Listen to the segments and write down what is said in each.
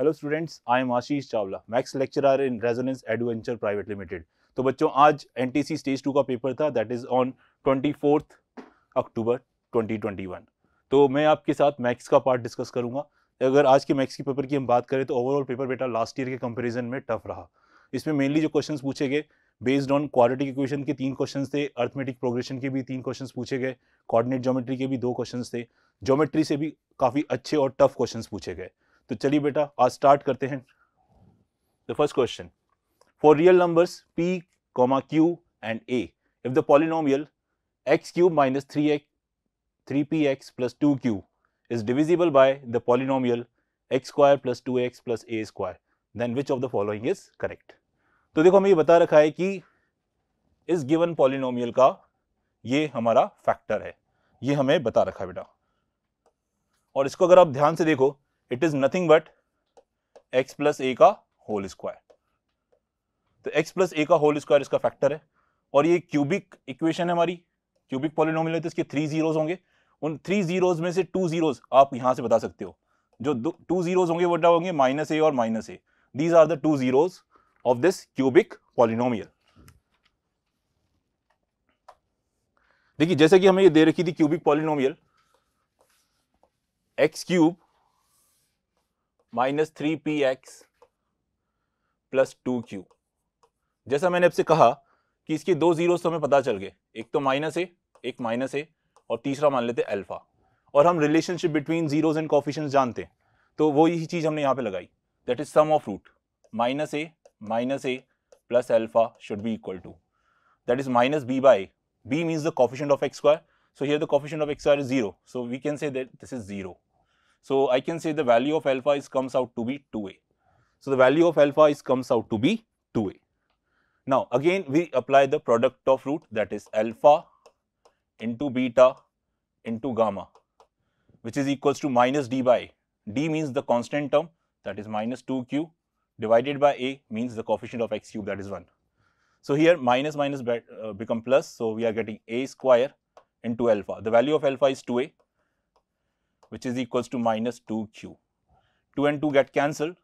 Hello students, I am Ashish Chawla, maths lecturer in resonance adventure private limited. तो बच्चों, आज NTC stage 2 का paper था, दैट इज ऑन 24 अक्टूबर 2021। तो मैं आपके साथ मैथ्स का पार्ट डिस्कस करूंगा। अगर आज के मैथ्स के पेपर की हम बात करें तो ओवरऑल पेपर बेटा लास्ट ईयर के कंपैरिजन में टफ रहा। इसमें मेनली जो क्वेश्चंस पूछे गए बेस्ड ऑन क्वाड्रेटिक इक्वेशन के 3 क्वेश्चंस थे, अर्थमेटिक प्रोग्रेशन के भी 3 क्वेश्चंस पूछे गए, कोऑर्डिनेट ज्योमेट्री के भी 2 क्वेश्चंस थे, ज्योमेट्री से भी काफी अच्छे और टफ क्वेश्चंस पूछे गए। तो चलिए बेटा आज स्टार्ट करते हैं। The first question, for real numbers p, q and a, if the polynomial x cube minus 3px plus 2q is divisible by the polynomial x square plus 2x plus a square, then which of the following is correct? तो देखो हमें ये बता रखा है कि इस given polynomial का ये हमारा फैक्टर है, ये हमें बता रखा है बेटा। और इसको अगर आप ध्यान से देखो, it is nothing but x plus a का होल स्क्वायर। तो x प्लस ए का होल स्क्वायर इसका फैक्टर है, और ये क्यूबिक इक्वेशन है हमारी, क्यूबिक पॉलिनोमियल है, तो इसके 3 जीरोज होंगे। उन 3 जीरोज में से 2 जीरोज आप यहां से बता सकते हो। जो 2 जीरोज होंगे वो क्या होंगे, -a और -a। These are the 2 zeroes of this cubic polynomial. देखिए जैसे कि हमें ये दे रखी थी cubic polynomial x cube -3px plus 2q। जैसा मैंने आपसे कहा कि इसके 2 जीरोस तो हमें पता चल गए, एक तो -a, एक -a, और तीसरा मान लेते अल्फा। और हम relationship between zeros and coefficients जानते हैं, तो वो यही चीज हमने यहां पे लगाई, that is sum of root -a plus alpha should be equal to, that is -b by b means the coefficient of x square. So here the coefficient of x square is 0, so we can say that this is 0. So I can say the value of alpha comes out to be 2a. So the value of alpha comes out to be 2a. Now again we apply the product of root, that is alpha into beta into gamma, which is equals to -d by d means the constant term, that is -2q, divided by a means the coefficient of x cube, that is 1. So here minus become plus, so we are getting a square into alpha. The value of alpha is 2a, which is equals to -2q. 2 and 2 get cancelled,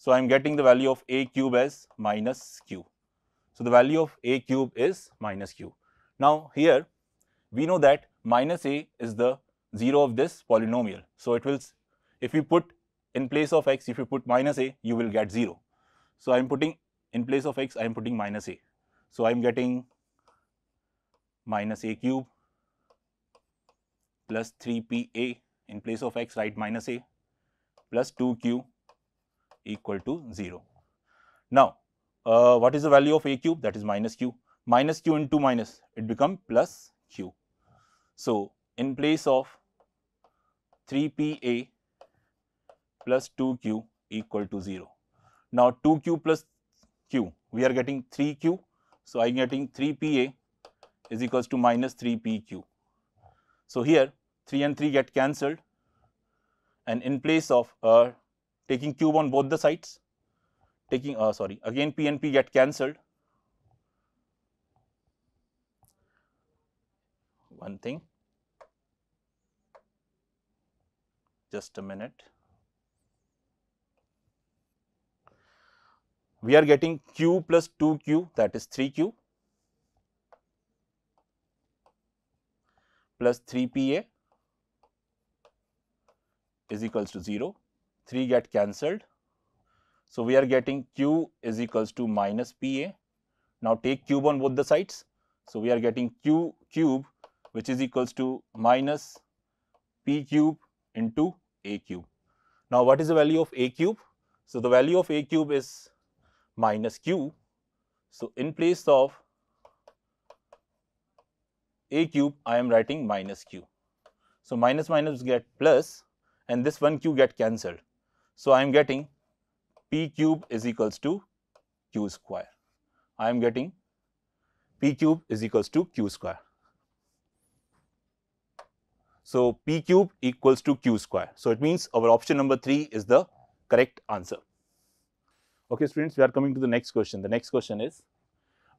so I am getting the value of a cube as -q. So the value of a cube is -q. Now here we know that -a is the 0 of this polynomial. So it will, if you put in place of x, if you put -a, you will get 0. So I am putting in place of x, I am putting -a. So I am getting -a cube plus 3pa, in place of x write -a, plus 2q equal to 0. Now what is the value of a cube? That is -q. -q into minus, it become plus q. So in place of 3pa plus 2q equal to 0. Now 2q plus q, we are getting 3q, so I am getting 3pa is equals to -3pq. So here 3 and 3 get cancelled, and in place of taking cube on both the sides, taking again p and p get cancelled. One thing, just a minute. We are getting q plus 2q, that is 3q, plus 3pa is equals to 0. 3 get cancelled, so we are getting q is equals to -pa. Now take cube on both the sides, so we are getting q cube, which is equals to -p cube into a cube. Now what is the value of a cube? So the value of a cube is -q. So in place of a cube, I am writing -q. So minus get plus, and this 1q get cancelled. So I am getting p cube is equals to q square. I am getting p cube is equals to q square. So p cube equals to q square. So it means our option number 3 is the correct answer. Okay students, we are coming to the next question. The next question is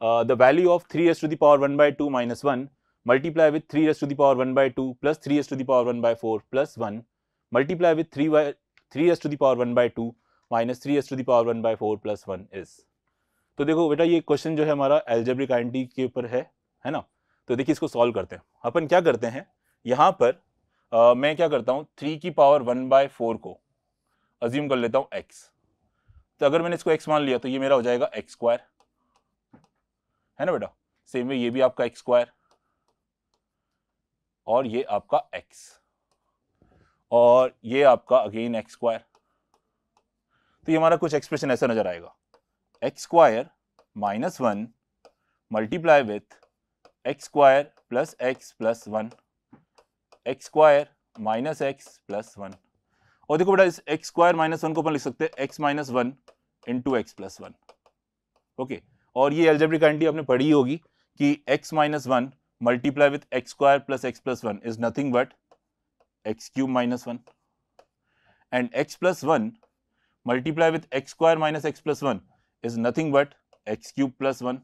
the value of 3 raised to the power 1 by 2 minus 1 multiply with 3 raised to the power 1 by 2 plus 3 raised to the power 1 by 4 plus 1 multiply with 3 raised to the power 1 by 2 minus 3s to the power 1 by 4 plus 1 is. तो देखो बेटा ये question जो है हमारा algebraic identity के ऊपर है ना। तो देखिए इसको सॉल्व करते हैं। अपन क्या करते हैं यहाँ पर मैं क्या करता हूँ 3 की पावर 1 बाय 4 को अज्यूम कर लेता हूँ x। तो अगर मैंने इसको x मान लिया तो ये मेरा हो जाएगा x स्क्वायर, है ना बेटा। सेम वे ये भी आपका x स्क्वायर और ये आपका x और ये आपका अगेन x स्क्वायर। तो ये हमारा कुछ एक्सप्रेशन ऐसा नजर आएगा x square minus 1 multiply with x square plus x plus 1 x square minus x plus 1। और देखो बेटा इस x स्क्वायर माइनस 1 को अपन लिख सकते हैं x minus 1 into x plus 1। Okay, और ये एल्जेब्रिक आइडेंटिटी आपने पढ़ी होगी कि x minus 1 multiply with x square plus x plus 1 is nothing but x cube minus 1 and x plus 1 multiply with x square minus x plus 1 is nothing but x cube plus 1.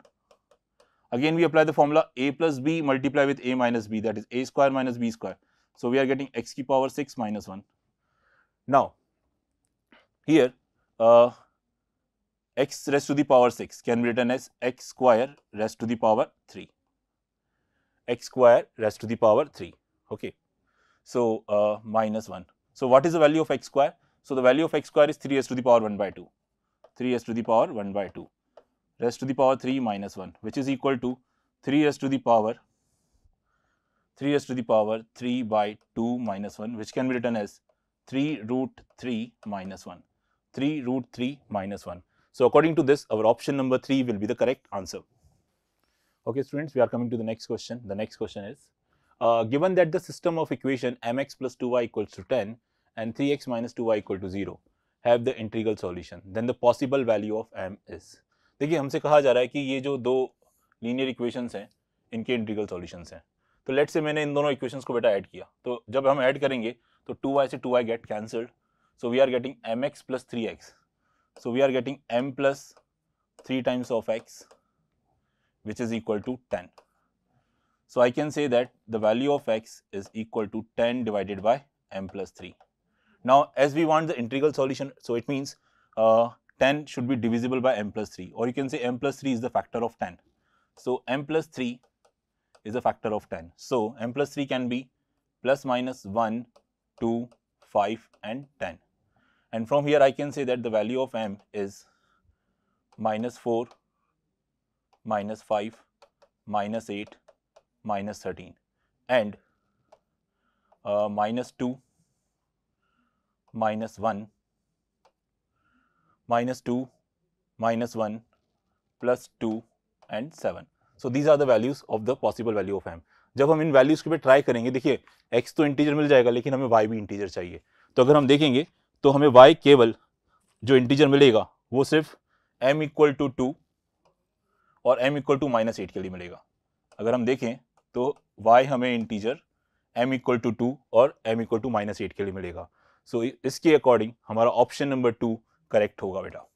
Again we apply the formula a plus b multiply with a minus b, that is a square minus b square. So we are getting x की power 6 minus 1. Now here x raised to the power 6 can be written as x square raised to the power 3. X square raised to the power 3. Okay, so minus 1. So what is the value of x square? So the value of x square is 3s to the power 1 by 2. 3s to the power 1 by 2 raised to the power 3 minus 1, which is equal to 3s to the power 3 by 2 minus 1, which can be written as 3 root 3 minus 1. 3 root 3 minus 1. So according to this, our option number 3 will be the correct answer. Okay students, we are coming to the next question. The next question is, given that the system of equation mx plus 2y equals to 10 and 3x minus 2y equal to 0 have the integral solution, then the possible value of m is। देखिए हमसे कहा जा रहा है कि ये जो दो लीनियर इक्वेशंस हैं इनके इंटीग्रल सॉल्यूशंस हैं। तो लेट्स से मैंने इन दोनों इक्वेशंस को बेटा ऐड किया, तो जब हम ऐड करेंगे तो 2y से 2y get cancelled, so we are getting mx plus 3x, so we are getting m plus 3 times of x which is equal to 10. So I can say that the value of x is equal to 10 divided by m plus 3. Now as we want the integral solution, so it means 10 should be divisible by m plus 3, or you can say m plus 3 is the factor of 10. So m plus 3 is a factor of 10. So m plus 3 can be plus minus 1, 2, 5 and 10. And from here I can say that the value of m is minus 4, minus 5, minus 8, minus 13 and minus 2, minus 1, minus 2, minus 1, plus 2 and 7. So these are the values of the possible value of m. जब हम इन values के पे try करेंगे, देखिए x तो integer मिल जाएगा लेकिन हमें y भी इंटीजर चाहिए। तो अगर हम देखेंगे तो हमें y केवल जो इंटीजर मिलेगा वो सिर्फ m इक्वल टू 2 और m इक्वल टू माइनस 8 के लिए मिलेगा। अगर हम देखें तो y हमें इंटीजर m इक्वल टू 2 और m इक्वल टू माइनस 8 के लिए मिलेगा। सो इसके अकॉर्डिंग हमारा ऑप्शन नंबर 2 करेक्ट होगा बेटा।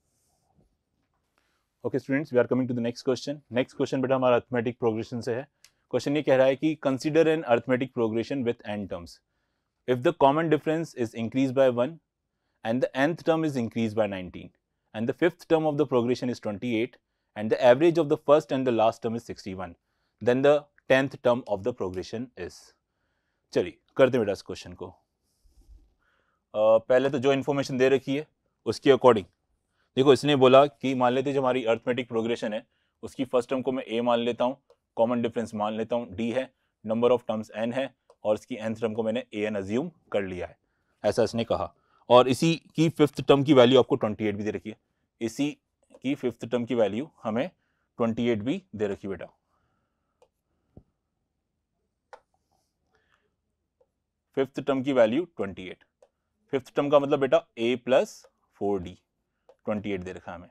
Okay students, we are coming to the next question. Next question बेटा हमारा अर्थमेटिक प्रोग्रेशन से है। क्वेश्चन ये कह रहा है कि consider N arithmetic progression with n terms if the common difference is increase by 1 and the nth term is increased by 19 and the fifth term of the progression is 28 and the average of the first and the last term is 61, then the 10th term of the progression is। चलिए करते हैं बेटा इस question को। पहले तो जो information दे रखी है उसके अकॉर्डिंग देखो, इसने बोला कि मान लेते जो हमारी अर्थमेटिक प्रोग्रेशन है उसकी फर्स्ट टर्म को मैं a मान लेता हूँ, कॉमन डिफरेंस मान लेता हूँ d है, नंबर ऑफ टर्म्स n है और इसकी nth टर्म को मैंने an अज्यूम कर लिया है, ऐसा इसने कहा। और इसी की फिफ्थ टर्म की वैल्यू आपको 28 भी दे रखी है, इसी की फिफ्थ टर्म की वैल्यू हमें 28 भी दे रखी बेटा। फिफ्थ टर्म की वैल्यू 28, फिफ्थ टर्म का मतलब बेटा a प्लस 4d, 28 दे रखा है हमें।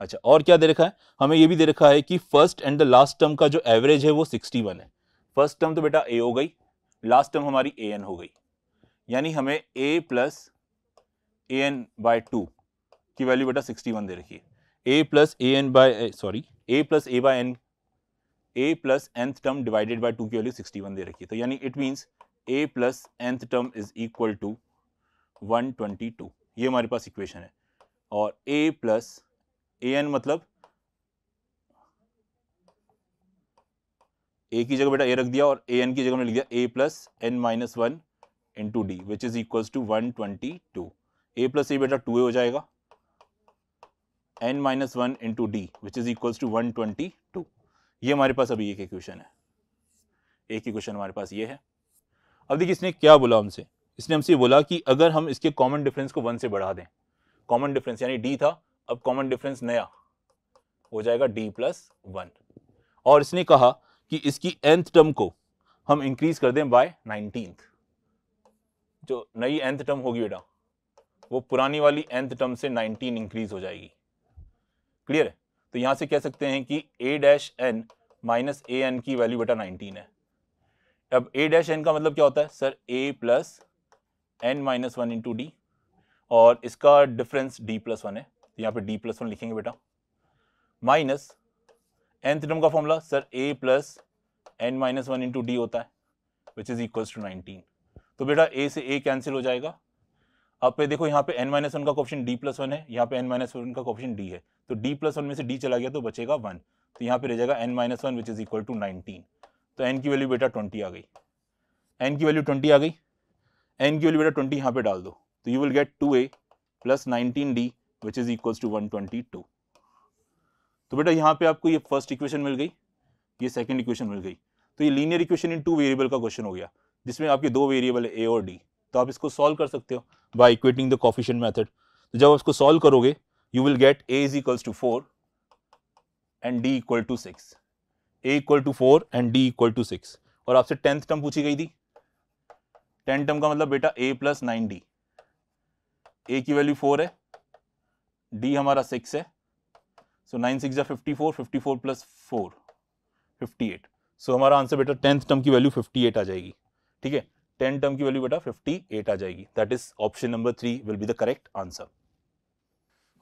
अच्छा, और क्या दे रखा है हमें, ये भी दे रखा है कि first and the last term का जो एवरेज है वो 61 है। फर्स्ट टर्म तो बेटा a हो गई, लास्ट टर्म हमारी an हो गई, यानी हमें a प्लस an बाय 2 की वैल्यू बेटा 61 दे रखी है। a plus an by a plus a by n, a plus nth term divided by 2 की वैल्यू 61 दे रखी है। तो यानी it means a plus nth term is equal to 122। ये हमारे पास इक्वेशन है। और a प्लस an मतलब a की जगह बेटा a रख दिया और an की जगह में लिख दिया a plus n minus 1 into d which is equals to 122. a plus a बेटा 2a हो जाएगा, n minus 1 into d which is equals to 122. ये हमारे पास अभी एक इक्वेशन है, एक इक्वेशन हमारे पास ये है. अब देखिए इसने क्या बोला हमसे, इसने हमसे बोला कि अगर हम इसके कॉमन डिफरेंस को 1 से बढ़ा दें, कॉमन डिफरेंस यानी d था, अब कॉमन डिफरेंस नया हो जाएगा d प्लस 1, और इसने कहा कि इसकी nth टर्म को हम इंक्रीज कर दें बाय 19th. जो नई nth टर्म होगी बेटा वो पुरानी वाली nth टर्म से 19 इंक्रीज हो जाएगी. क्लियर है? तो यहां से कह सकते हैं कि a dash n minus a n की वैल्यू बेटा 19 है. अब a डैश n का मतलब क्या होता है sir, a plus n minus 1 into D, और इसका डिफरेंस d प्लस 1 है, तो यहाँ पे d प्लस 1 लिखेंगे बेटा, माइनस nth टर्म का formula sir a plus n minus 1 into D होता है विच इज इक्वल्स टू 19. तो बेटा a से a कैंसिल हो जाएगा. अब पे देखो यहाँ पे n माइनस 1 का कोएफिशिएंट d प्लस 1 है, यहाँ पे n माइनस 1 का कोएफिशिएंट d है, तो d प्लस 1 में से d चला गया तो बचेगा 1, तो यहाँ पे रह जाएगा n minus 1 which is equal to 19. तो n की वैल्यू बेटा 20 आ गई, n की वैल्यू 20 आ गई, n की वैल्यू बेटा 20 यहाँ पे डाल दो, तो you will get 2a plus 19d which is equals to 122. तो बेटा यहाँ पे आपको ये फर्स्ट इक्वेशन मिल गई, ये सेकंड इक्वेशन मिल गई. तो ये लीनियर इक्वेशन इन 2 वेरिएबल का क्वेश्चन हो गया, जिसमें आपके 2 वेरिएबल है a और d. तो आप इसको सॉल्व कर सकते हो by equating the coefficient method. तो जब आप इसको सॉल्व करोगे you will get a is equals to 4 and d equal to 6, a equal to 4 and d equal to 6. और आपसे 10th टर्म पूछी गई थी, 10th टर्म का मतलब बेटा a प्लस 9d, a की वैल्यू 4 है, d हमारा 6 है, सो 9 6 जा 54, 54 प्लस 4 58. सो हमारा आंसर बेटा 10th टर्म की वैल्यू 58 आ जाएगी. ठीक है, 10 टर्म की वैल्यू बेटा 58 आ जाएगी. That is option number 3 will be the correct answer.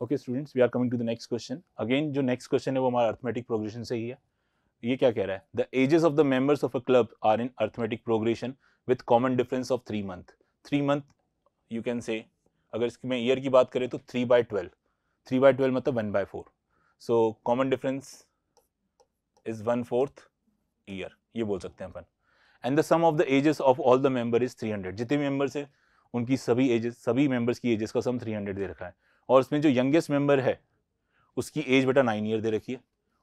Okay students, we are coming to the next question. Again जो नेक्स्ट क्वेश्चन है वो हमारा अर्थमेटिक प्रोग्रेशन से ही है. ये क्या कह रहा है, the ages of the members of a club are in arithmetic progression with common difference of 3 month. 3 month you can say, अगर इसकी मैं ईयर की बात करें तो 3/12, 3/12 मतलब 1/4. So common difference is 1/4 year, ये बोल सकते हैं अपन. And the sum of the ages of all the member is 300. जितने भी मेंबर्स है उनकी सभी एजेस, सभी मेंबर्स की एजेस का सम 300 दे रखा है, और इसमें जो यंगेस्ट मेंबर है उसकी एज बेटा 9 ईयर दे रखी है,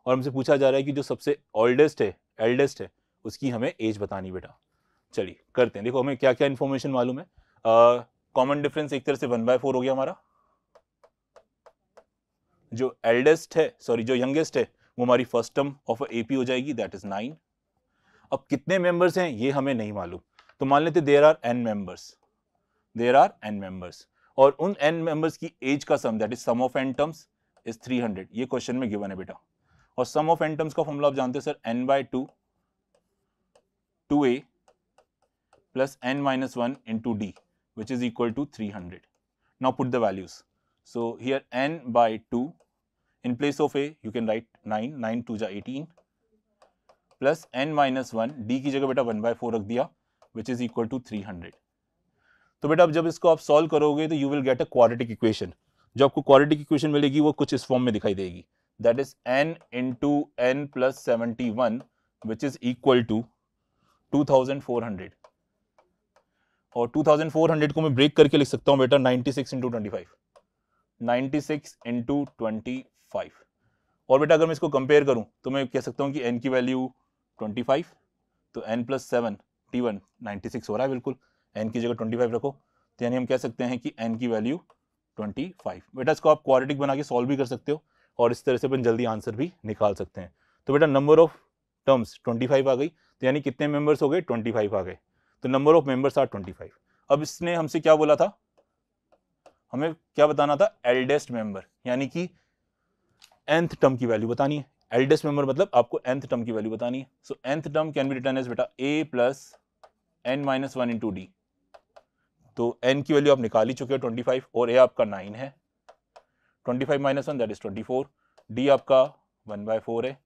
और हमसे पूछा जा रहा है कि जो सबसे ओल्डेस्ट है, एल्डेस्ट है, उसकी हमें एज बतानी बेटा. चलिए करते हैं. देखो हमें क्या क्या इन्फॉर्मेशन मालूम है. कॉमन डिफरेंस एक तरह से 1/4 हो गया हमारा. जो एल्डेस्ट है, सॉरी जो यंगेस्ट है, वो हमारी फर्स्ट टर्म ऑफ एपी हो जाएगी, दैट इज 9. अब कितने मेंबर्स हैं ये हमें नहीं मालूम, तो मान लेते there are n members, there are n members, और उन n मेंबर्स की एज का sum that is sum of n terms is 300. ये क्वेश्चन में गिवन है बेटा, और सम ऑफ n टर्म्स का फॉर्मूला आप जानते हैं sir, n/2 2a plus n minus 1 into d which is equal to 300. Now put the values. So here n/2, in place of a you can write 9, 9 2 जा 18 plus n minus 1, d की जगह बेटा 1/4 रख दिया which is equal to 300. तो बेटा अब जब इसको आप सॉल्व करोगे तो you will get a quadratic equation. जो आपको क्वाड्रेटिक इक्वेशन मिलेगी वो कुछ इस फॉर्म में दिखाई देगी, that is n into n plus 71 which is equal to 2400. और 2400 को मैं ब्रेक करके लिख सकता हूं बेटा 96 into 25, 96 into 25. और बेटा अगर मैं इसको कंपेयर करूं तो मैं कह सकता हूं कि n की वैल्यू 25, तो n plus 7 t1 96 हो रहा है बिल्कुल, n की जगह 25 रखो, तो यानी हम कह सकते हैं कि n की वैल्यू 25. बेटा इसको आप क्वाड्रेटिक बना के सॉल्व भी कर सकते हो, और इस तरह से अपन जल्दी आंसर भी निकाल सकते हैं. तो बेटा नंबर ऑफ टर्म्स 25 आ गई, तो यानी कितने मेंबर्स हो गए, 25 आ गए. तो नंबर ऑफ मेंबर्स आर 25. अब इसने हमसे क्या बोला था, हमें क्या बताना था, एल्डेस्ट मेंबर, यानी कि nth टर्म की वैल्यू बतानी है. एल्डेस्ट मेंबर मतलब आपको nth टर्म की वैल्यू बतानी है. So nth term can be written as बेटा a plus n minus 1 into d. तो n की वैल्यू आप निकाल ही चुके हो 25, और a आपका 9 है, 25 माइनस 1 दैट इज 24, d आपका 1/4 है,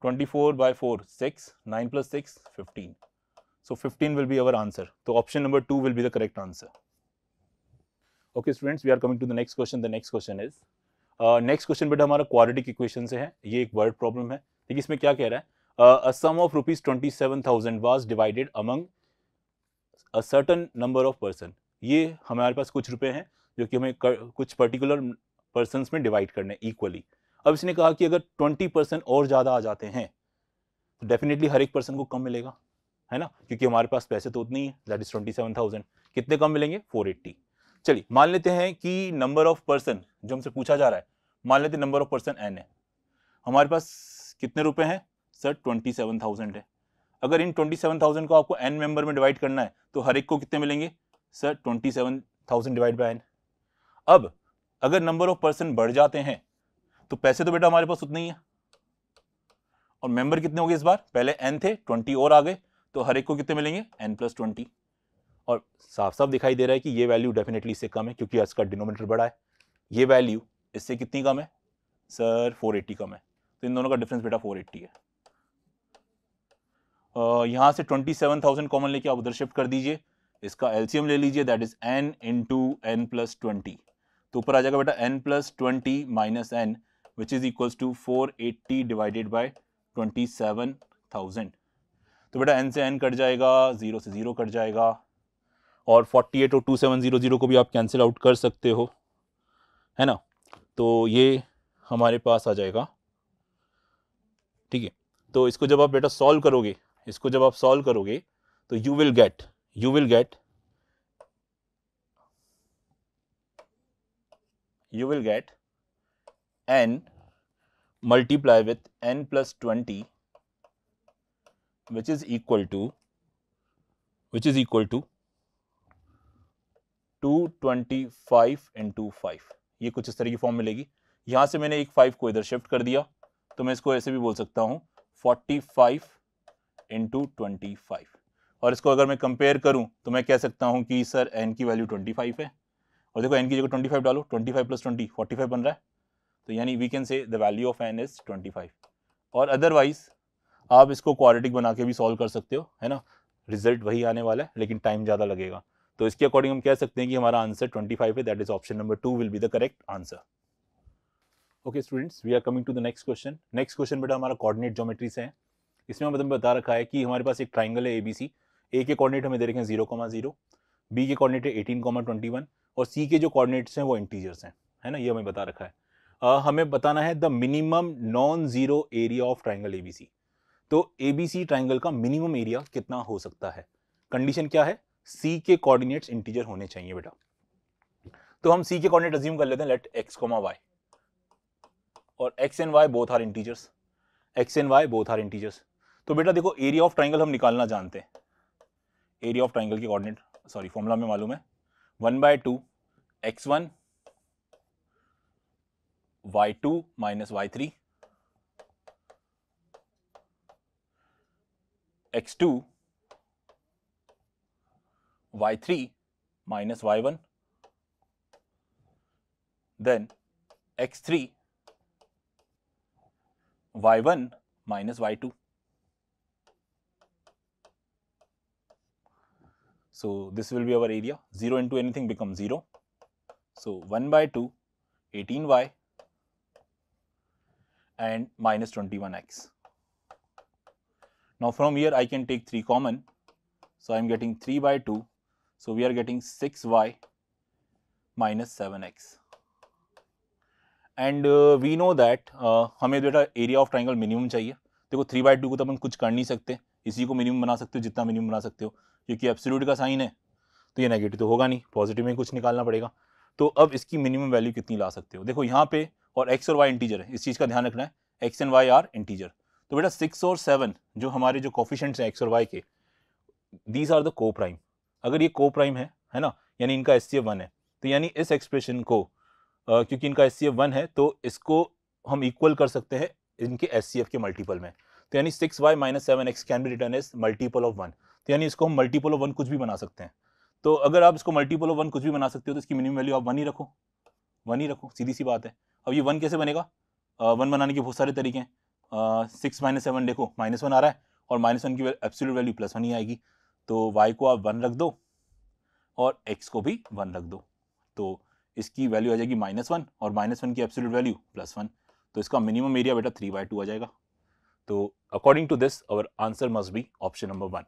24/4 6, 9 plus 6 15. So 15 will be our answer. So option number 2 will be the correct answer. Okay students, we are coming to the next question. The next question is, next question बेटा हमारा quadratic equation से है, ये एक word problem है। देखिए इसमें क्या कह रहा है, a sum of ₹27,000 was divided among a certain number of person. ये हमारे पास कुछ रुपए हैं जो कि हमें कुछ पर्टिकुलर पर्सन्स में डिवाइड करने इक्वली। अब इसने कहा कि अगर 20% और ज्यादा आ जाते हैं तो डेफिनेटली हर एक पर्सन को कम मिलेगा, है ना, क्योंकि हमारे पास पैसे तो उतनी है, दैट इज 27,000। कितने कम मिलेंगे? 480। चलिए मान लेते हैं कि नंबर ऑफ पर्सन जो हमसे पूछा जा रहा है, मान लेते हैं नंबर ऑफ पर्सन n है। हमारे पास कितने रुपए हैं सर? 27,000 है। अगर इन 27,000 को आपको n मेंबर में डिवाइड करना है तो हर एक को कितने मिलेंगे सर? 27,000 divide by n। अब अगर नंबर ऑफ पर्सन बढ़ जाते हैं तो पैसे तो बेटा हमारे पास उतने ही है, और मेंबर कितने हो गए इस बार? पहले n थे, 20 और आ गए, तो हर एक को कितने मिलेंगे? n+20। और साफ साफ दिखाई दे रहा है कि ये वैल्यू डेफिनेटली इससे कम है क्योंकि इसका डिनोमिनेटर बड़ा है। ये वैल्यू इससे कितनी कम है सर? 480 कम है। तो इन दोनों का डिफरेंस बेटा 480 है। यहां से 27,000 कॉमन लेके आप उधर शिफ्ट कर दीजिए, इसका एलसीएम ले लीजिए, that is n into n+20। तो ऊपर आ जाएगा बेटा n+20 minus n which is equals to 480 divided by 27,000। तो बेटा n से n कट जाएगा, 0 से 0 कट जाएगा, और 48 और 2700 को भी आप कैंसिल आउट कर सकते हो, है ना। तो ये हमारे पास आ जाएगा, ठीक है। तो इसको जब आप बेटा सॉल्व करोगे, इसको जब आप सॉल्व करोगे तो you will gate n multiply with n+20 which is equal to 225 into 5। ये कुछ इस तरह की फॉर्म मिलेगी। यहां से मैंने एक 5 को इधर शिफ्ट कर दिया, तो मैं इसको ऐसे भी बोल सकता हूं 45 into 25। और इसको अगर मैं कंपेयर करूं तो मैं कह सकता हूं कि सर n की वैल्यू 25 है, और देखो n की जगह 25 डालो, 25 + 20 45 बन रहा है। तो यानी we can say the value of n is 25। और अदरवाइज आप इसको क्वाड्रेटिक बना के भी सॉल्व कर सकते हो, है ना, रिजल्ट वही आने वाला है लेकिन टाइम ज़्यादा लगेगा। तो इसके अकॉर्डिंग हम कह सकते हैं कि हमारा आंसर 25 है, that is option number 2 will be the correct answer. Okay students, we are coming to the next question. Next question बेटा हमारा कोऑर्डिनेट ज्योमेट्री से है। इसमें हमें बता रखा है कि हमारे पास एक ट्राइंगल है ABC। ए के कोऑर्डिनेट हमें दे रखे हैं 0,0, बी के कोऑर्डिनेट है 18,21, और सी के जो कोऑर्डिनेट्स हैं वो इंटीजर्स हैं, है ना, ये हमें बता रखा है। हमें बताना है the minimum non zero area of triangle ABC। तो ABC ट्राइंगल का मिनिमम एरिया कितना हो सकता है? कंडीशन क्या है? सी के कोऑर्डिनेट्स इंटीजर होने चाहिए बेटा। तो हम सी के कोऑर्डिनेट अज्यूम कर लेते हैं, लेट x, y, और x and y both are integers, तो बेटा देखो एरिया ऑफ ट्राइंगल हम निकालना जानते हैं। एरिया ऑफ ट्राइंगल के कोऑर्डिनेट फॉर्मूला में मालूम है 1/2 x1 y2 minus y3 x2 y3 minus y1 then x3 y1 minus y2। So this will be our area. 0 into anything becomes 0. So 1/2 18y and minus 21x. Now from here I can take 3 common, so I am getting 3/2, so we are getting 6y minus 7x, and we know that हमें बेटा area of triangle minimum चाहिए। देखो 3/2 को तो अपन कुछ कर नहीं सकते, इसी को मिनिमम बना सकते हो जितना मिनिमम बना सकते हो, क्योंकि एब्सोल्यूट का साइन है तो ये नेगेटिव तो होगा नहीं, पॉजिटिव में कुछ निकालना पड़ेगा। तो अब इसकी मिनिमम वैल्यू कितनी ला सकते हो? देखो यहाँ पे और x और y इंटीजर है, इस चीज़ का ध्यान रखना है, x and y are integer. तो बेटा 6 और 7 जो हमारे जो कोफिशिएंट्स हैं x और y के, दीज आर द को प्राइम। अगर ये को प्राइम है ना, यानी इनका SCF 1 है, तो यानी इस एक्सप्रेशन को क्योंकि इनका SCF 1 है तो इसको हम इक्वल कर सकते हैं इनके SCF के मल्टीपल में। तो यानी 6y minus 7x can be return as multiple of 1। तो यानी इसको हम मल्टीपल ऑफ 1 कुछ भी बना सकते हैं। तो अगर आप इसको मल्टीपल ऑफ 1 कुछ भी बना सकते हो तो इसकी मिनिमम वैल्यू आप 1 ही रखो, सीधी सी बात है। अब ये 1 कैसे बनेगा? 1 बनाने के बहुत सारे तरीके हैं। 6 minus 7 देखो -1 आ रहा है, और -1 की एब्सोल्यूट वैल्यू +1 ही आएगी। तो y को आप 1 रख दो और x को भी 1 रख दो। तो इसकी वैल्यू आ जाएगी -1 और -1 की एब्सोल्यूट वैल्यू +1, तो इसका मिनिमम एरिया बेटा 3/2 आ जाएगा। तो according to this our answer must be option number 1।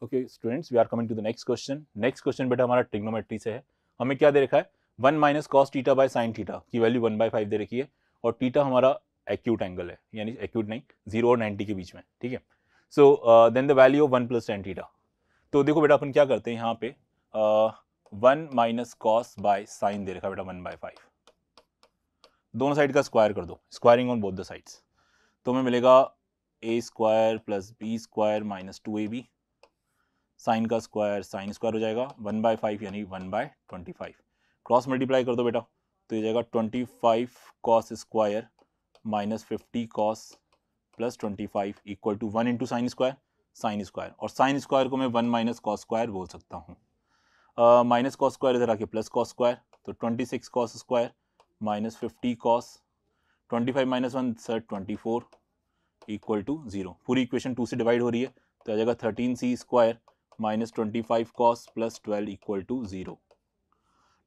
Okay students, we are coming to the next question. Next question बेटा हमारा ट्रिग्नोमेट्री से है। हमें क्या दे रखा है, 1 - cos theta by sin theta की वैल्यू 1/5 दे रखी है और थीटा हमारा एक्यूट एंगल है, यानी एक्यूट नहीं, 0 और 90 के बीच में, ठीक है। So then the value of 1 + tan theta. तो देखो बेटा अपन क्या करते हैं यहाँ पे, 1 - cos बाय sin दे रखा है बेटा 1/5, दोनों साइड का स्क्वायर कर दो, squaring on both the sides, तो हमें मिलेगा a² + b² - 2ab, साइन का स्क्वायर साइन स्क्वायर हो जाएगा, 1/5 यानी 1/25, क्रॉस मल्टीप्लाई कर दो बेटा, तो ये जाएगा 25 cos square -50 cos + 25 equal to 1 × sine square, और साइन स्क्वायर को मैं 1 - cos स्क्वायर बोल सकता हूँ। माइनस cos स्क्वायर इधर आके प्लस cos स्क्वायर, तो 26 cos स्क्वायर -50 cos, 25 - 1 सर 24 इक्वल टू 0। पूरी इक्वेशन 2 से डिवाइड हो रही है, तो आ जाएगा 13c² -25 cos + 12 equal to 0।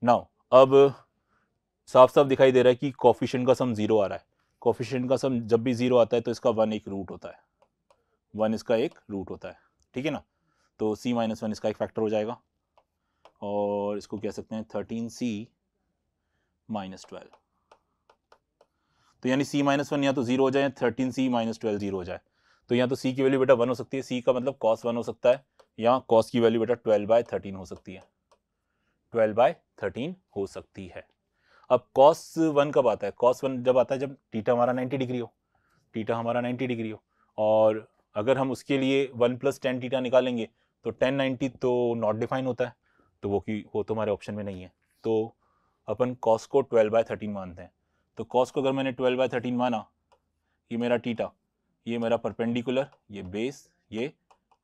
Now अब साफ साफ दिखाई दे रहा है कि कोफिशिएंट का सम 0 आ रहा है। कोफिशिएंट का सम जब भी 0 आता है तो इसका 1 एक रूट होता है, 1 इसका एक रूट होता है, ठीक है ना। तो c - 1 इसका एक फैक्टर हो जाएगा और इसको कह सकते हैं 13c - 12। तो यानी c - 1 या तो 0 हो जाए, 13c - 12 0 हो जाए। तो यहाँ तो c की वैल्यू बेटा 1 हो सकती है, c का मतलब cos 1 हो सकता है, या cos की वैल्यू बेटा 12/13 हो सकती है, 12/13 हो सकती है। अब cos 1 कब आता है, cos 1 जब आता है जब थीटा हमारा 90 डिग्री हो, थीटा हमारा 90 डिग्री हो, और अगर हम उसके लिए 1 + tan थीटा निकालेंगे तो tan 90 तो नॉट डिफाइन होता है, तो वो तो हमारे ऑप्शन में नहीं है, तो अपन cos को 12/13 मानते हैं। तो cos को अगर मैंने 12/13 माना, ये मेरा थीटा, ये मेरा परपेंडिकुलर, ये बेस, ये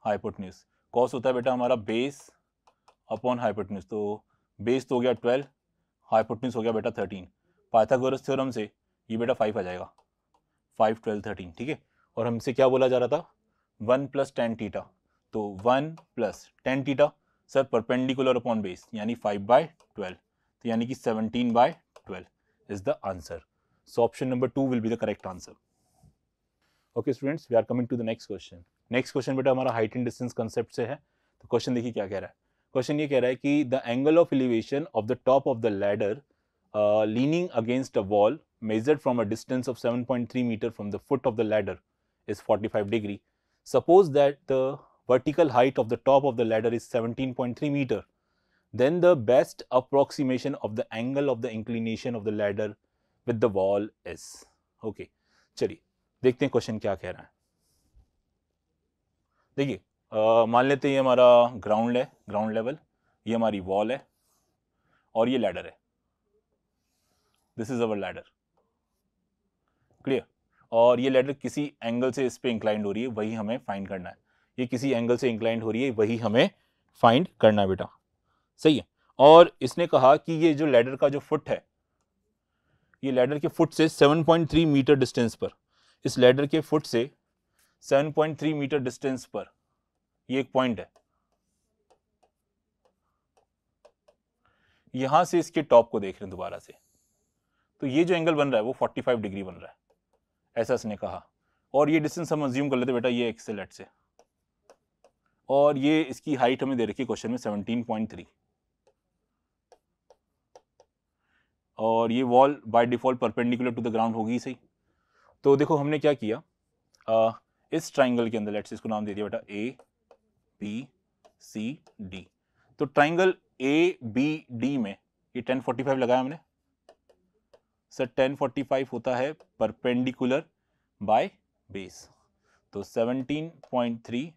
हाइपोटेन्यूज। cos होता है बेटा हमारा बेस अपॉन हाइपोटेन्यूज, तो बेस तो हो गया 12, हाइपोटेन्यूज हो गया बेटा 13। पाइथागोरस थ्योरम से ये बेटा 5 आ जाएगा, 5 12 13, ठीक है। और हमसे क्या बोला जा रहा था, 1 + tan थीटा, तो 1 + tan थीटा सर परपेंडिकुलर अपॉन बेस यानी 5/12, तो यानी कि 17/12 is the answer. So option number 2 will be the correct answer. Okay students, we are coming to the next question. Next question बेटा हमारा हाइट एंड डिस्टेंस कंसेप्ट से है। तो क्वेश्चन देखिए क्या कह रहा है। क्वेश्चन ये कह रहा है कि the angle of elevation of the top of the ladder leaning against a wall measured from a distance of 7.3 meter from the foot of the ladder is 45 degree. Suppose that the vertical height of the top of the ladder is 17.3 meter. Then the best approximation of the angle of the inclination of the ladder with the wall is. Okay, चलिए देखते हैं question क्या कह रहा है। देखिए मान लेते हैं ये हमारा ग्राउंड है, ग्राउंड लेवल, ये हमारी वॉल है और ये लैडर है, this is our ladder, clear. और ये लैडर किसी एंगल से इस पे इंक्लाइंड हो रही है, वही हमें फाइंड करना है। ये किसी एंगल से इंक्लाइंड हो रही है, वही हमें फाइंड करना है बेटा, सही है। और इसने कहा कि ये जो लैडर का जो फुट है, ये लैडर के फुट से 7.3 मीटर डिस्टेंस पर, इस लैडर के फुट से 7.3 मीटर डिस्टेंस पर ये एक पॉइंट है, यहां से इसके टॉप को देख रहे हैं दोबारा से, तो ये जो एंगल बन रहा है वो 45 डिग्री बन रहा है, ऐसा इसने कहा। और ये डिस्टेंस हम अज्यूम कर लेते बेटा ये एक्स से लेट से, और ये इसकी हाइट हमें दे रखी है क्वेश्चन में 17.3, और ये wall by default perpendicular to the ground होगी सही। तो देखो हमने क्या किया, इस ट्राइंगल के अंदर लेट्स इसको नाम दे दिया बेटा ए बी सी डी। तो ट्राइंगल ए बी डी में ये 1045 लगाया हमने सर, 1045 होता है परपेंडिकुलर बाय बेस, तो 17.3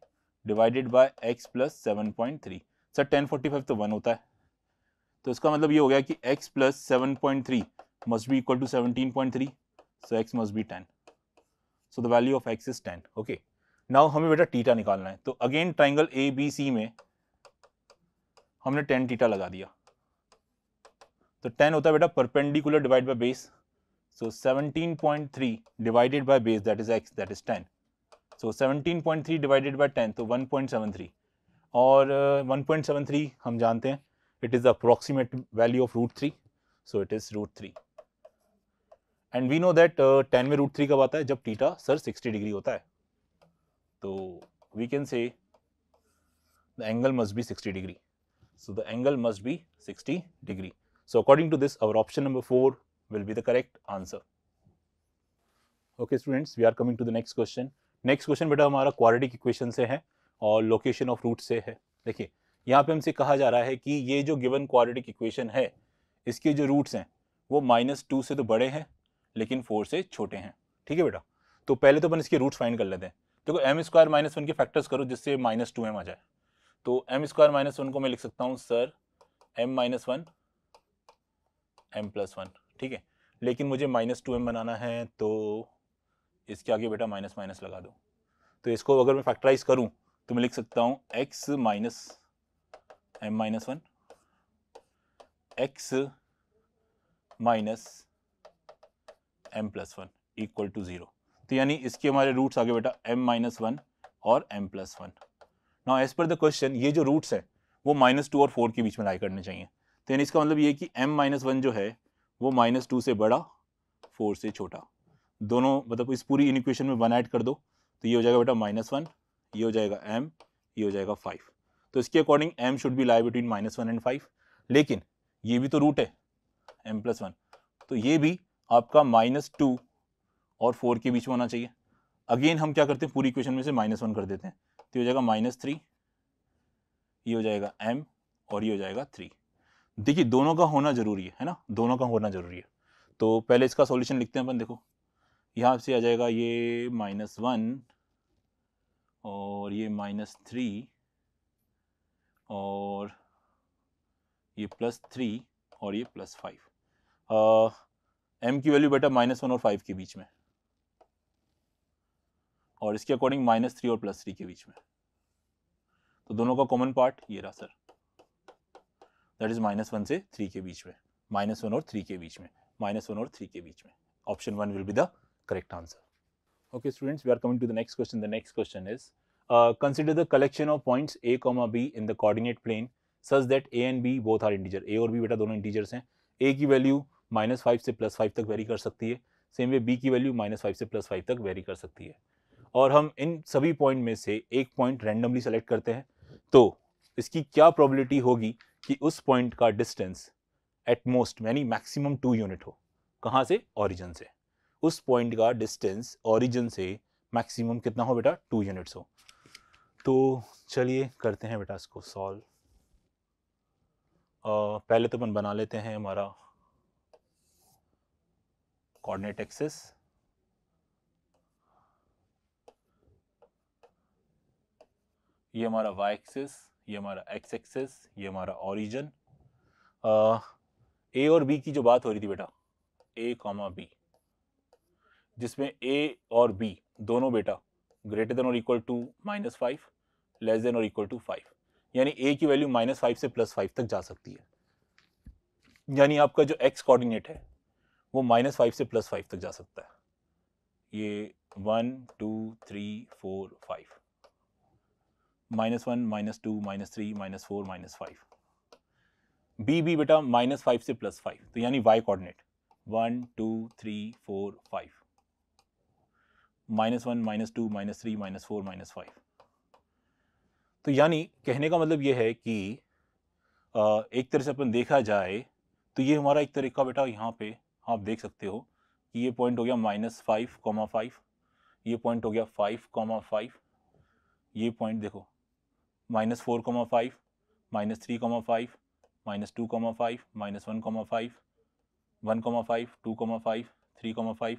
डिवाइडेड बाय x + 7.3, सर 1045 तो 1 होता है, तो इसका मतलब ये हो गया कि x + 7.3 must be equal to 17.3, so x must be 10, so the value of x is 10। Okay, now हमें बेटा थीटा निकालना है, तो again triangle A B C में हमने 10 थीटा लगा दिया, तो 10 होता है बेटा perpendicular divide by base, so 17.3 divided by base that is x that is 10, so 17.3 divided by 10 तो 1.73, और 1.73 हम जानते हैं it is the approximate value of root 3, so it is root 3. And we know that tan में root 3 कब आता है, जब थीटा सर 60 डिग्री होता है, तो we can say the angle must be 60 degree. So the angle must be 60 degree. So according to this, our option number 4 will be the correct answer. Okay students, we are coming to the next question. Next question बेटा हमारा quadratic equation से है और location of root से है. देखिए यहाँ पे हमसे कहा जा रहा है कि ये जो given quadratic equation है, इसके जो रूट्स हैं वो -2 से तो बड़े हैं लेकिन 4 से छोटे हैं. ठीक है बेटा, तो पहले तो अपन इसके रूट्स फाइंड कर लेते हैं. देखो m स्क्वायर -1 के फैक्टर्स करो जिससे -2m आ जाए. तो m स्क्वायर -1 को मैं लिख सकता हूँ सर m - 1 m+1. ठीक है, लेकिन मुझे -2m बनाना है तो इसके आगे बेटा माइनस माइनस लगा दो. तो इसको अगर मैं फैक्टराइज करूं तो मैं लिख सकता हूं x - m - 1 x - m+1 equal to 0. तो यानी इसके हमारे रूट्स आगे बेटा m - 1 और m+1. नाउ एज पर द क्वेश्चन ये जो रूट्स हैं वो -2 और 4 के बीच में लाई करने चाहिए. तो यानी इसका मतलब ये कि m - 1 जो है वो -2 से बड़ा 4 से छोटा. दोनों मतलब इस पूरी इक्वेशन में 1 ऐड कर दो तो ये हो जाएगा बेटा -1, ये हो जाएगा m, ये हो जाएगा 5. तो इसके according m should be lie between -1 and 5. लेकिन ये भी तो रूट है m+1, तो ये भी आपका -2 और 4 के बीच में होना चाहिए. अगेन हम क्या करते हैं, पूरी इक्वेशन में से -1 कर देते हैं. तो ये हो जाएगा -3, ये हो जाएगा m और ये हो जाएगा 3. देखिए दोनों का होना जरूरी है ना, दोनों का होना जरूरी है. तो पहले इसका सॉल्यूशन लिखते हैं अपन. देखो यहाँ से आ जाएगा ये -1 और ये -3 और ये +3 और ये +5. m की वैल्यू बेटा -1 और 5 के बीच में और इसके अकॉर्डिंग -3 और +3 के बीच में. तो दोनों का कॉमन पार्ट ये रहा सर, दैट इज -1 से 3 के बीच में, -1 और 3 के बीच में, -1 और 3 के बीच में. Option 1 will be the correct answer. Okay students, we are coming to the next question. The next question is consider the collection of points a comma b in the coordinate plane such that a and b both are integer. a और b बेटा दोनों integers हैं. a की value -5 से +5 तक very कर सकती है, सेम वे b की वैल्यू -5 से +5 तक वेरी कर सकती है. और हम इन सभी पॉइंट में से एक पॉइंट रैंडमली सेलेक्ट करते हैं. तो इसकी क्या प्रोबेबिलिटी होगी कि उस पॉइंट का डिस्टेंस एट मोस्ट यानी मैक्सिमम 2 यूनिट हो. कहाँ से, ओरिजिन से. उस पॉइंट का डिस्टेंस ओरिजिन से मैक्सिमम कितना हो बेटा, 2 यूनिट्स हो. तो चलिए करते हैं बेटा इसको सॉल्व. पहले तो अपन बना लेते हैं हमारा कोऑर्डिनेट एक्सिस. ये हमारा y एक्सिस, ये हमारा x एक्सिस, ये हमारा ओरिजिन. a और b की जो बात हो रही थी बेटा, a, b, जिसमें a और b दोनों बेटा ग्रेटर देन और इक्वल टू -5, लेस देन और इक्वल टू 5. यानी a की वैल्यू -5 से +5 तक जा सकती है. यानी आपका जो x कोऑर्डिनेट है वो -5 से +5 तक जा सकता है. ये 1 2 3 4 5, -1 -2 -3 -4 -5. b भी बेटा -5 से +5, तो यानी y कोऑर्डिनेट 1 2 3 4 5, -1 -2 -3 -4 -5. तो यानी कहने का मतलब ये है कि एक तरह से अपन देखा जाए तो ये हमारा एक तरह का बेटा यहाँ पे आप देख सकते हो कि ये पॉइंट हो गया -5,5, ये पॉइंट हो गया 5,5, ये पॉइंट देखो -4,5 -3,5 -2,5 -1,5 1,5 2,5 3,5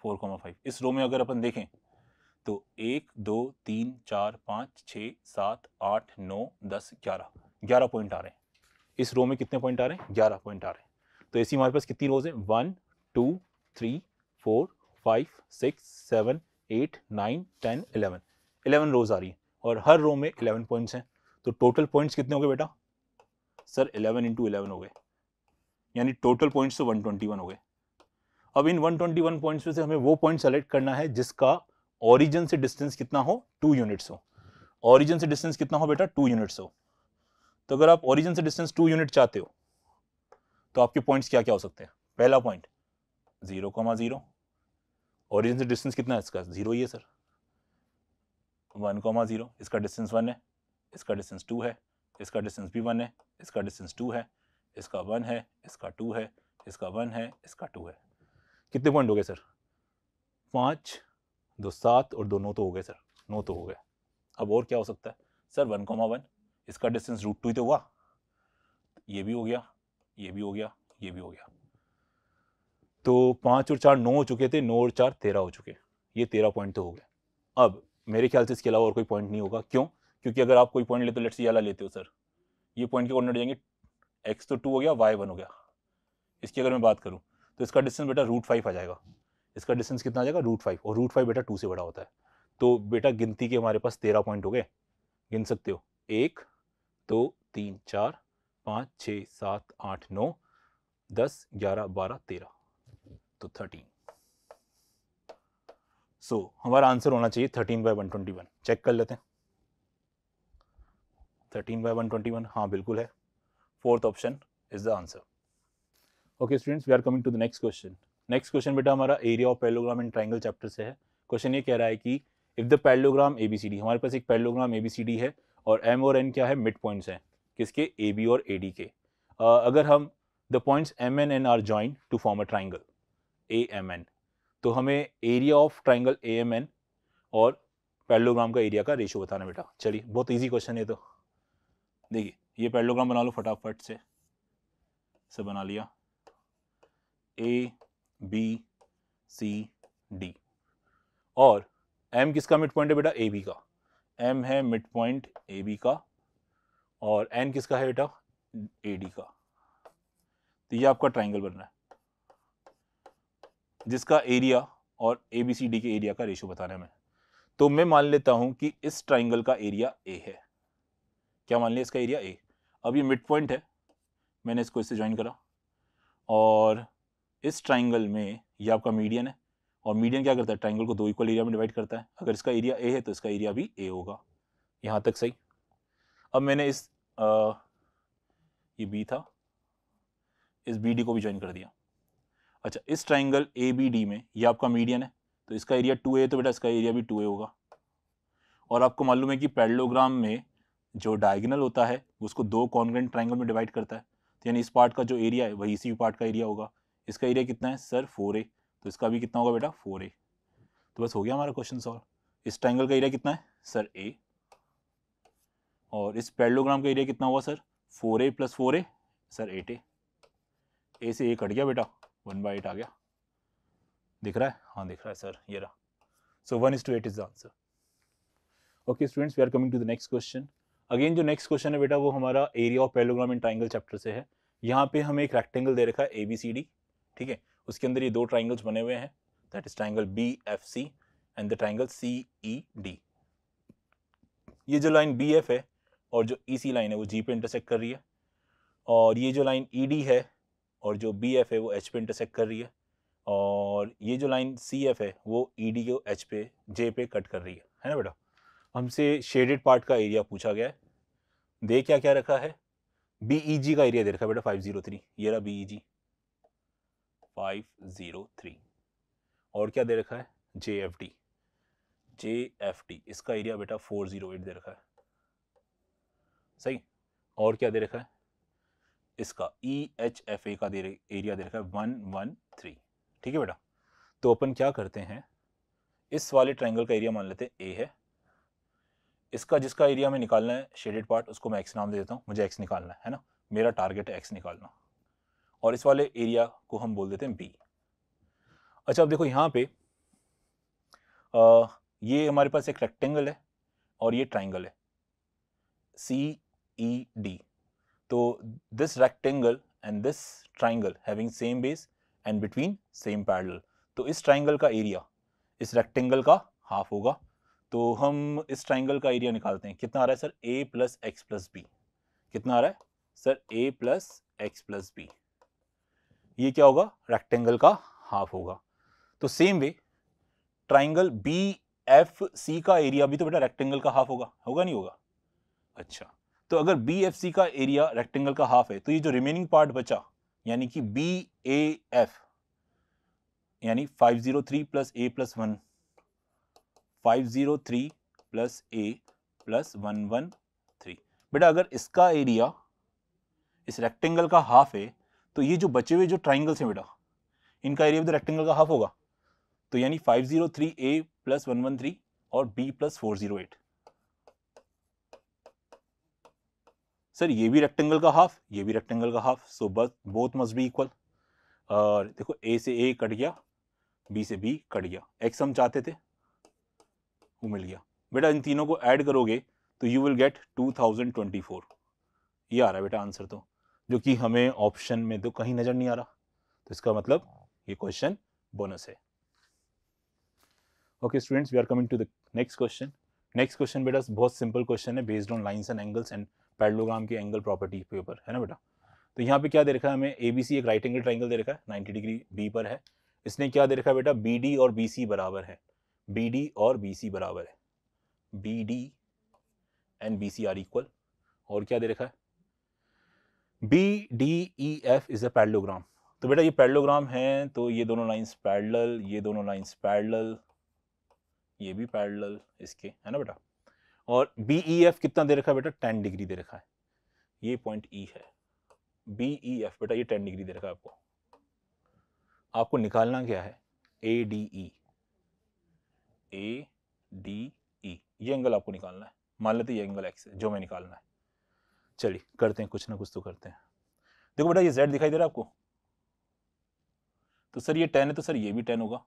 4,5. इस रो में अगर अपन देखें तो 1 2 3 4 5 6 7 8 9 10 11 पॉइंट आ रहे हैं. इस रो में कितने पॉइंट आ रहे हैं, 11 पॉइंट आ रहे हैं. तो ऐसी हमारे पास कितनी रोज हैं, 1 2 3 4 5 6 7 8 9 10 11 रोज आ रही हैं और हर रो में 11 पॉइंट्स हैं. तो टोटल पॉइंट्स कितने हो गए बेटा, सर 11 × 11 हो गए, यानी टोटल पॉइंट्स तो 121 हो गए. अब इन 121 पॉइंट्स में से हमें वो पॉइंट सेलेक्ट करना है जिसका ओरिजिन से डिस्टेंस कितना हो, 2 यूनिट्स हो. ओरिजिन से डिस्टेंस कितना हो बेटा, 2 यूनिट्स हो. तो अगर आप ओरिजिन से डिस्टेंस 2 यूनिट चाहते हो तो आपके पॉइंट्स क्या क्या हो सकते हैं? पहला पॉइंट 0,0, ओरिजिन से डिस्टेंस कितना है इसका? 0 ही है सर। 1,0, इसका डिस्टेंस 1 है, इसका डिस्टेंस 2 है, इसका डिस्टेंस भी 1 है, इसका डिस्टेंस 2 है, इसका 1 है, इसका 2 है, इसका 1 है, इसका 2 है। कितने पॉइंट हो गए सर? 5, 2 7 और 2 9 तो हो गए सर, 9 तो हो गए। अब और क्या हो सकता है सर? 1,1, इसका डिस्टेंस √2 ही तो हुआ, ये भी हो गया, ये भी हो गया, ये भी हो गया। तो 5 और 4 9 हो चुके थे, 9 और 4 13 हो चुके, ये 13 पॉइंट तो हो गए। अब मेरे ख्याल से इसके अलावा और कोई पॉइंट नहीं होगा। क्यों? क्योंकि अगर आप कोई पॉइंट लेते हो, लेट्स से ये वाला लेते हो सर, ये पॉइंट के कोऑर्डिनेट जाएंगे, x तो 2 हो गया, y 1 हो गया। इसकी अगर मैं बात करूं तो इसका डिस्टेंस बेटा √5 आ जाएगा। इसका डिस्टेंस कितना आ जाएगा? √5, और √5 बेटा 2 से बड़ा होता है। तो बेटा गिनती के हमारे पास 13 पॉइंट हो गए, गिन सकते हो, 1 2 3 4 5 6 7 8 9 10 11 12 13, तो 13। सो हमारा आंसर होना चाहिए 13/121। चेक कर लेते हैं, 13/121, हाँ बिल्कुल है, fourth option is the answer. Okay students, we are coming to the next question. Next question बेटा हमारा area of parallelogram in triangle chapter से है। क्वेश्चन ये कह रहा है कि इफ द पैरेललोग्राम एबीसीडी, हमारे पास एक पैरेललोग्राम एबीसीडी है और एम और एन क्या है? मिड पॉइंट्स हैं, किसके? ए बी और ए डी के। अगर हम the points M and N are joint to form a triangle A M N, तो हमें area of triangle A M N और पैरेललोग्राम का एरिया का रेशियो बताना बेटा। चलिए, बहुत ईजी क्वेश्चन है। तो देखिए, ये पैरेललोग्राम बना लो फटाफट से बना लिया, ए बी सी डी, और एम किसका मिड पॉइंट है बेटा? ए बी का। एम है मिड पॉइंट ए बी का, और एन किसका है बेटा? ए डी का। तो ये आपका ट्राइंगल बन रहा है जिसका एरिया और ए बी सी डी के एरिया का रेशियो बताना है हमें। तो मैं मान लेता हूं कि इस ट्राइंगल का एरिया ए है। क्या मान लिया? इसका एरिया ए। अब ये मिड पॉइंट है, मैंने इसको इससे ज्वाइन करा, और इस ट्राइंगल में ये आपका मीडियन है, और मीडियन क्या करता है? ट्राइंगल को 2 इक्वल एरिया में डिवाइड करता है। अगर इसका एरिया ए है तो इसका एरिया भी ए होगा। यहाँ तक सही। अब मैंने इस ये बी था, इस बी डी को भी ज्वाइन कर दिया। अच्छा, इस ट्राइंगल ए बी डी में ये आपका मीडियन है, तो इसका एरिया 2a, तो बेटा इसका एरिया भी 2a होगा। और आपको मालूम है कि पैरेललोग्राम में जो डायगोनल होता है उसको 2 कॉन्ग्रुएंट ट्राइंगल में डिवाइड करता है, तो यानी इस पार्ट का जो एरिया है वही इसी पार्ट का एरिया होगा। इसका एरिया कितना है सर? 4a, तो इसका भी कितना होगा बेटा? 4a। तो बस हो गया हमारा क्वेश्चन सॉल्व। इस ट्राइंगल का एरिया कितना है सर? a, और इस पैरेललोग्राम का एरिया कितना हुआ sir? 4a + 4a sir 8a। a से a कट गया बेटा, 1/8 आ गया। दिख रहा है? हाँ दिख रहा है सर, ये रहा। So 1:8 is the answer. Okay students, we are coming to the next question. Again जो नेक्स्ट क्वेश्चन है बेटा वो हमारा area of parallelogram in triangle chapter से है। यहाँ पे हमें एक रेक्टेंगल दे रखा है ABCD, ठीक है। उसके अंदर ये 2 ट्राइंगल्स बने हुए हैं, that is triangle BFC and the triangle CED। ये जो लाइन BF है और जो EC लाइन है वो G पे इंटरसेक्ट कर रही है, और ये जो लाइन ED है और जो BF है वो H पे इंटरसेक्ट कर रही है, और ये जो लाइन CF है वो ED को H पे J पे कट कर रही है ना बेटा। हमसे शेडेड पार्ट का एरिया पूछा गया है। दे क्या क्या रखा है? BEG का एरिया दे रखा है बेटा 503, ये रहा BEG 503, और क्या दे रखा है? JFD, इसका एरिया बेटा 408 दे रखा है, सही। और क्या दे रखा है? इसका EHFA का एरिया दे रखा है 113, ठीक है बेटा। तो अपन क्या करते हैं, इस वाले ट्राइंगल का एरिया मान लेते हैं A है, इसका जिसका एरिया हमें निकालना है शेडेड पार्ट, उसको मैं X नाम दे देता हूँ, मुझे X निकालना है ना, मेरा टारगेट है X निकालना, और इस वाले एरिया को हम बोल देते हैं B। अच्छा, अब देखो यहाँ पे ये हमारे पास एक रेक्टेंगल है और ये ट्राइंगल है CED। तो this rectangle and this triangle having same base and between same parallel, तो इस ट्राइंगल का एरिया इस रेक्टेंगल का हाफ होगा। तो हम इस ट्राइंगल का एरिया निकालते हैं, कितना आ रहा है सर? A + X + B। कितना आ रहा है सर? A + X + B। ये क्या होगा? रेक्टेंगल का हाफ होगा। तो सेम वे ट्राइंगल BFC का एरिया भी तो बेटा रेक्टेंगल का हाफ होगा, होगा नहीं होगा? अच्छा, तो अगर BFC का एरिया रेक्टेंगल का हाफ है तो ये जो रिमेनिंग पार्ट बचा यानी कि BAF यानी 503 plus A plus 1 503 plus A plus 113। बेटा अगर इसका एरिया इस रेक्टेंगल का हाफ है तो ये जो बचे हुए जो ट्राइंगल्स हैं बेटा इनका एरिया भी तो रेक्टेंगल का हाफ होगा, तो यानी 503A प्लस 113 और B प्लस 408। सर ये भी रेक्टेंगल का हाफ, ये भी रेक्टेंगल का हाफ, सो बस बोथ मस्ट बी इक्वल। और देखो A से A कट गया, B से B कट गया, X हम चाहते थे वो मिल गया। बेटा इन तीनों को ऐड करोगे तो यू विल गेट 2024। ये आ रहा है बेटा आंसर, तो जो कि हमें ऑप्शन में तो कहीं नजर नहीं आ रहा, तो इसका मतलब ये क्वेश्चन बोनस है। Okay students, we are coming to the next question. Next question बेटा बहुत सिंपल क्वेश्चन है based on lines and angles and parallelogram की एंगल प्रॉपर्टी के ऊपर, है ना बेटा। तो यहाँ पे क्या दे रखा है हमें, ABC एक राइट एंगल ट्राइंगल दे रखा है 90 डिग्री B पर है। इसने क्या दे रखा है बेटा, BD और BC बराबर है, BD और BC बराबर है, BD and BC are equal. और क्या दे रखा है, BDEF इज अ पैरेललोग्राम। तो बेटा ये पैरेललोग्राम है तो ये दोनों लाइंस पैरेलल, ये दोनों लाइंस पैरेलल, ये भी पैरेलल इसके, है ना बेटा। और BEF कितना दे रखा है बेटा, 10 डिग्री दे रखा है, ये पॉइंट E है। BEF बेटा ये 10 डिग्री दे रखा है आपको। आपको निकालना क्या है, ADE, ADE ये एंगल आपको निकालना है। मान लेते ये एंगल X है जो मैं निकालना है। चलिए करते हैं, कुछ ना कुछ तो करते हैं। देखो बेटा ये Z दिखाई दे रहा है आपको, तो सर ये 10 है तो सर ये भी 10 होगा।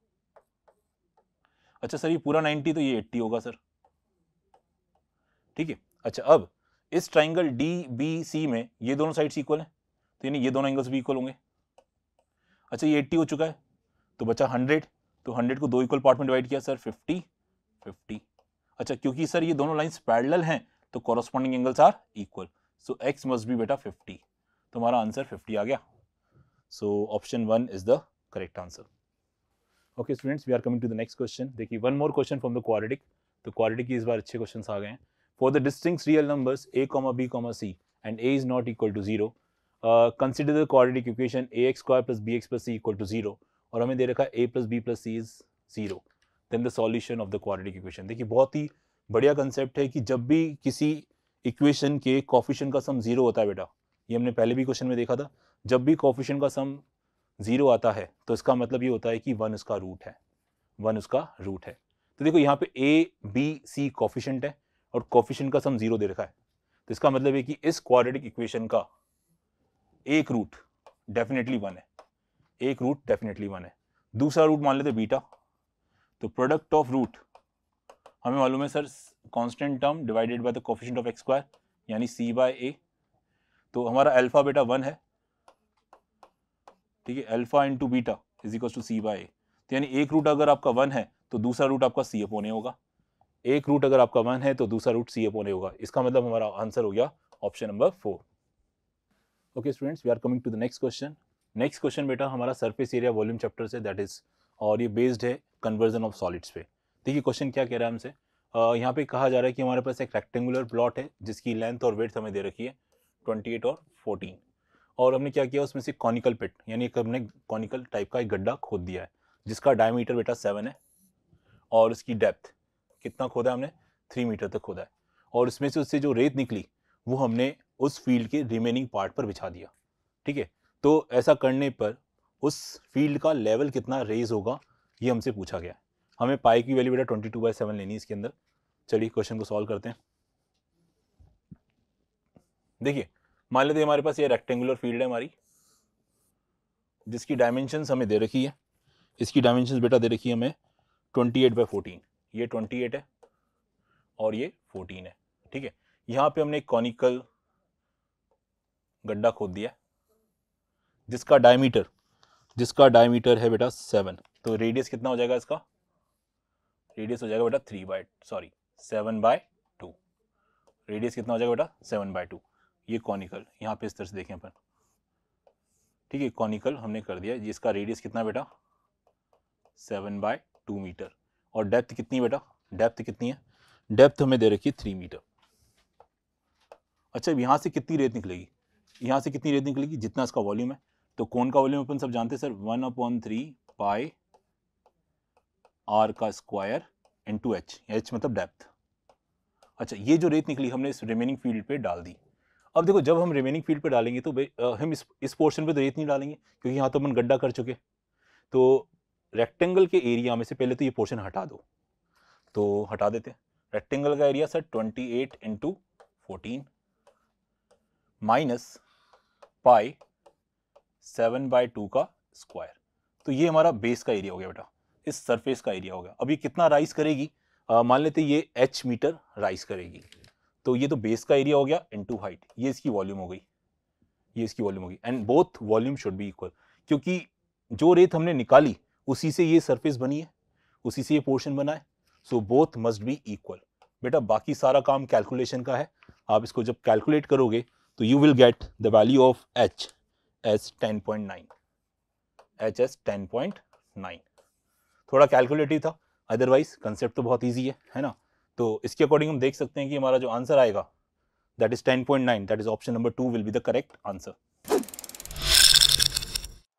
अच्छा सर ये पूरा 90 तो ये 80 होगा सर, ठीक है। अच्छा अब इस ट्राइंगल DBC में ये दोनों साइड्स इक्वल हैं, तो यानी ये दोनों एंगल्स भी इक्वल होंगे। अच्छा ये 80 हो चुका है तो बचा 100, तो 100 को दो इक्वल पार्ट में डिवाइड किया सर 50 50। अच्छा क्योंकि सर ये दोनों लाइंस पैरेलल हैं तो corresponding angles are equal, so X must be बेटा 50, तो हमारा आंसर 50 आ गया। So option 1 is the correct answer. Okay students, we are coming to the next question. देखिए one more question from the quadratic. तो quadratic की इस बार अच्छे क्वेश्चंस आ गए हैं। For the distinct real numbers a, b, c and a is not equal to 0, consider the quadratic equation ax square plus bx plus c equal to 0, और हमें दे रखा है a plus b plus c is 0, then the solution of the quadratic equation। देखिए बहुत ही बढ़िया concept है कि जब भी किसी इक्वेशन के कोफिशिएंट का सम 0 होता है बेटा, ये हमने पहले भी क्वेश्चन में देखा था, जब भी कोफिशिएंट का सम 0 आता है तो इसका मतलब ये होता है कि 1 उसका रूट है, 1 उसका रूट है। तो देखो यहाँ पे A B C कोफिशिएंट है और कोफिशिएंट का सम 0 दे रखा है, तो इसका मतलब है कि इस क्वाड्रेटिक इक्वेशन का एक रूट डेफिनेटली 1 है, एक रूट डेफिनेटली 1 है। दूसरा रूट मान लेते बीटा, तो प्रोडक्ट ऑफ रूट हमें मालूम है sir constant term divided by the coefficient of x square यानी c बाय a, तो हमारा अल्फा बेटा 1 है, ठीक है, alpha into beta is equal to c by a. तो यानी एक रूट अगर आपका 1 है तो दूसरा रूट आपका सी अपॉन ए होगा, एक रूट अगर आपका 1 है तो दूसरा रूट सी अपॉन ए होगा। इसका मतलब हमारा आंसर हो गया option number 4। Okay students, we are coming to the next question. Next question बेटा हमारा सरफेस एरिया वॉल्यूम चैप्टर से, दैट इज, और ये बेस्ड है कन्वर्जन ऑफ सॉलिड्स पे। देखिए क्वेश्चन क्या कह रहा है हमसे, यहाँ पे कहा जा रहा है कि हमारे पास एक रेक्टेंगुलर प्लॉट है जिसकी लेंथ और विड्थ हमें दे रखी है 28 और 14, और हमने क्या किया उसमें से कॉनिकल पिट यानी एक हमने कॉनिकल टाइप का एक गड्ढा खोद दिया है जिसका डायमीटर बेटा 7 है और उसकी डेप्थ कितना खोदा है हमने, 3 मीटर तक खोदा है, और इसमें से उससे जो रेत निकली वो हमने उस फील्ड के रिमेनिंग पार्ट पर बिछा दिया, ठीक है। तो ऐसा करने पर उस फील्ड का लेवल कितना रेज होगा ये हमसे पूछा गया है। हमें पाई की वैल्यू बेटा 22/7 लेनी है इसके अंदर। चलिए क्वेश्चन को सॉल्व करते हैं। देखिए मान लेते हमारे पास ये रेक्टेंगुलर फील्ड है हमारी जिसकी डायमेंशंस हमें दे रखी है, इसकी डायमेंशंस बेटा दे रखी है हमें 28/14, ये 28 है और ये 14 है, ठीक है। यहाँ पे हमने एक कॉनिकल गड्ढा खोद दिया जिसका डायमीटर है बेटा 7, तो रेडियस कितना हो जाएगा इसका, रेडियस हो जाएगा बेटा 7/2, रेडियस कितना हो जाएगा बेटा 7/2। ये कॉनिकल यहाँ पे इस तरह से देखें अपन, ठीक है, कॉनिकल हमने कर दिया जिसका रेडियस कितना बेटा 7/2 मीटर, और डेप्थ कितनी बेटा, डेप्थ कितनी है, डेप्थ हमें दे रखी है 3 मीटर। अच्छा, यहाँ से कितनी रेत निकलेगी, यहाँ से कितनी रेत निकलेगी, जितना इसका वॉल्यूम है। तो कौन का वॉल्यूम अपन सब जानते हैं सर, 1/3 पाई आर का स्क्वायर इनटू एच, एच मतलब डेप्थ। अच्छा, ये जो रेत निकली हमने इस रिमेनिंग फील्ड पे डाल दी। अब देखो, जब हम रिमेनिंग फील्ड पे डालेंगे तो हम इस पोर्शन पे तो रेत नहीं डालेंगे, क्योंकि यहाँ तो अपन गड्ढा कर चुके। तो रेक्टेंगल के एरिया में से पहले तो ये पोर्शन हटा दो, तो हटा देते हैं। रेक्टेंगल का area sir 28 into 14 minus pi 7/2 का स्क्वायर। तो ये हमारा बेस का एरिया हो गया बेटा, इस सरफेस का एरिया हो गया। अब ये कितना राइज करेगी, मान लेते ये h मीटर राइज करेगी। तो ये तो बेस का एरिया हो गया इनटू हाइट, ये इसकी वॉल्यूम हो गई, ये इसकी वॉल्यूम होगी। And both volume should be equal, क्योंकि जो रेत हमने निकाली उसी से ये सरफेस बनी है, उसी से ये पोर्शन बना है। So both must be equal. बेटा बाकी सारा काम कैलकुलेशन का है, आप इसको जब कैलकुलेट करोगे तो you will get the value of h as 10.9, h as 10.9। थोड़ा कैलकुलेटिव था, अदरवाइज कंसेप्ट तो बहुत ईजी है ना। तो इसके अकॉर्डिंग हम देख सकते हैं कि हमारा जो आंसर आएगा that is 10.9, that is option number 2 will be the correct answer.